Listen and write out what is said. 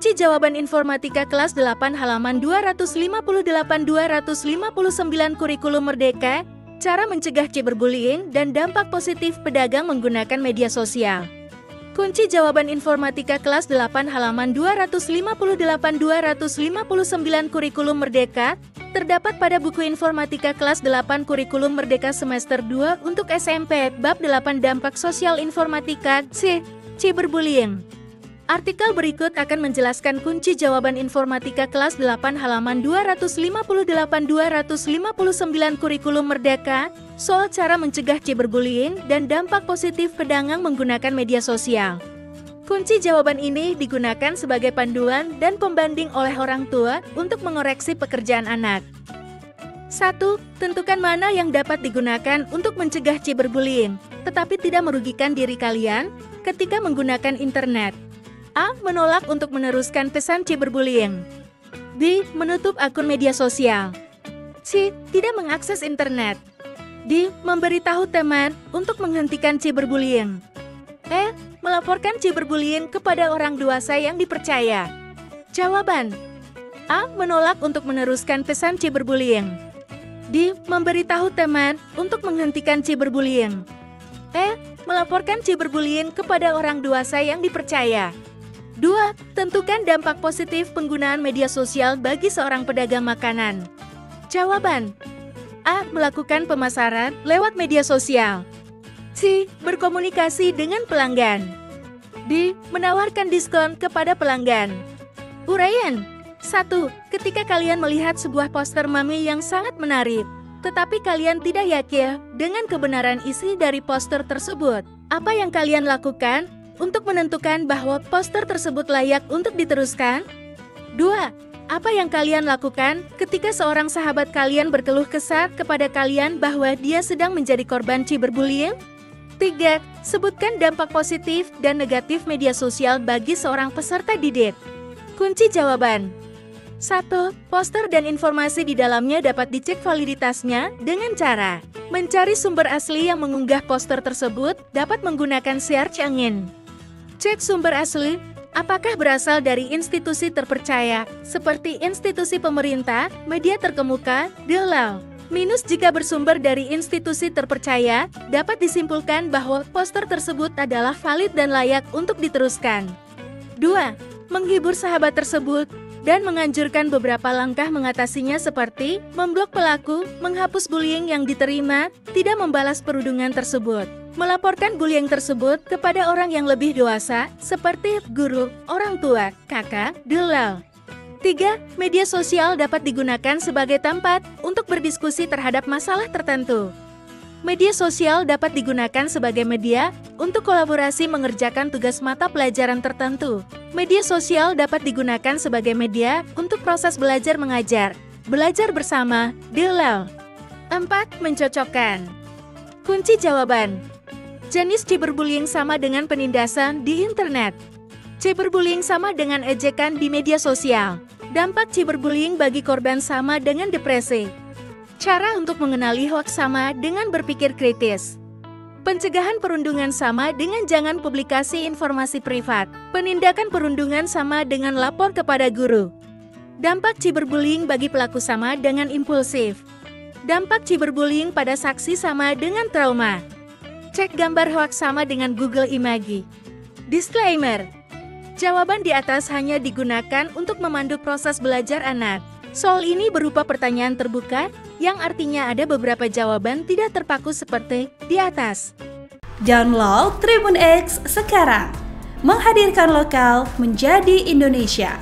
Kunci jawaban informatika kelas 8 halaman 258-259 kurikulum merdeka, cara mencegah cyberbullying dan dampak positif pedagang menggunakan media sosial. Kunci jawaban informatika kelas 8 halaman 258-259 kurikulum merdeka, terdapat pada buku informatika kelas 8 kurikulum merdeka semester 2 untuk SMP, bab 8 dampak sosial informatika, cyberbullying. Artikel berikut akan menjelaskan kunci jawaban informatika kelas 8 halaman 258-259 kurikulum merdeka, soal cara mencegah cyberbullying dan dampak positif pedagang menggunakan media sosial. Kunci jawaban ini digunakan sebagai panduan dan pembanding oleh orang tua untuk mengoreksi pekerjaan anak. 1. Tentukan mana yang dapat digunakan untuk mencegah cyberbullying, tetapi tidak merugikan diri kalian ketika menggunakan internet. A. Menolak untuk meneruskan pesan cyberbullying. B. Menutup akun media sosial. C. Tidak mengakses internet. D. Memberitahu teman untuk menghentikan cyberbullying. E. Melaporkan cyberbullying kepada orang dewasa yang dipercaya. Jawaban: A. Menolak untuk meneruskan pesan cyberbullying. D. Memberitahu teman untuk menghentikan cyberbullying. E. Melaporkan cyberbullying kepada orang dewasa yang dipercaya. 2. Tentukan dampak positif penggunaan media sosial bagi seorang pedagang makanan. Jawaban: A. Melakukan pemasaran lewat media sosial. C. Berkomunikasi dengan pelanggan. D. Menawarkan diskon kepada pelanggan. Uraian 1. Ketika kalian melihat sebuah poster mami yang sangat menarik, tetapi kalian tidak yakin dengan kebenaran isi dari poster tersebut, apa yang kalian lakukan untuk menentukan bahwa poster tersebut layak untuk diteruskan? 2. Apa yang kalian lakukan ketika seorang sahabat kalian berkeluh kesah kepada kalian bahwa dia sedang menjadi korban cyberbullying? 3. Sebutkan dampak positif dan negatif media sosial bagi seorang peserta didik. Kunci jawaban: 1. Poster dan informasi di dalamnya dapat dicek validitasnya dengan cara mencari sumber asli yang mengunggah poster tersebut dapat menggunakan search engine. Cek sumber asli, apakah berasal dari institusi terpercaya, seperti institusi pemerintah, media terkemuka, dalal. Minus jika bersumber dari institusi terpercaya, dapat disimpulkan bahwa poster tersebut adalah valid dan layak untuk diteruskan. 2. Menghibur sahabat tersebut, dan menganjurkan beberapa langkah mengatasinya seperti memblok pelaku, menghapus bullying yang diterima, tidak membalas perundungan tersebut, melaporkan bullying tersebut kepada orang yang lebih dewasa, seperti guru, orang tua, kakak, dalal. 3. Media sosial dapat digunakan sebagai tempat untuk berdiskusi terhadap masalah tertentu. Media sosial dapat digunakan sebagai media untuk kolaborasi mengerjakan tugas mata pelajaran tertentu. Media sosial dapat digunakan sebagai media untuk proses belajar mengajar, belajar bersama, dalal. 4. Mencocokkan. Kunci jawaban: jenis cyberbullying sama dengan penindasan di internet. Cyberbullying sama dengan ejekan di media sosial. Dampak cyberbullying bagi korban sama dengan depresi. Cara untuk mengenali hoaks sama dengan berpikir kritis. Pencegahan perundungan sama dengan jangan publikasi informasi privat. Penindakan perundungan sama dengan lapor kepada guru. Dampak cyberbullying bagi pelaku sama dengan impulsif. Dampak cyberbullying pada saksi sama dengan trauma. Cek gambar hoaks sama dengan Google Images. Disclaimer: jawaban di atas hanya digunakan untuk memandu proses belajar anak. Soal ini berupa pertanyaan terbuka, yang artinya ada beberapa jawaban tidak terpaku seperti di atas. Download Tribun X sekarang, menghadirkan lokal menjadi Indonesia.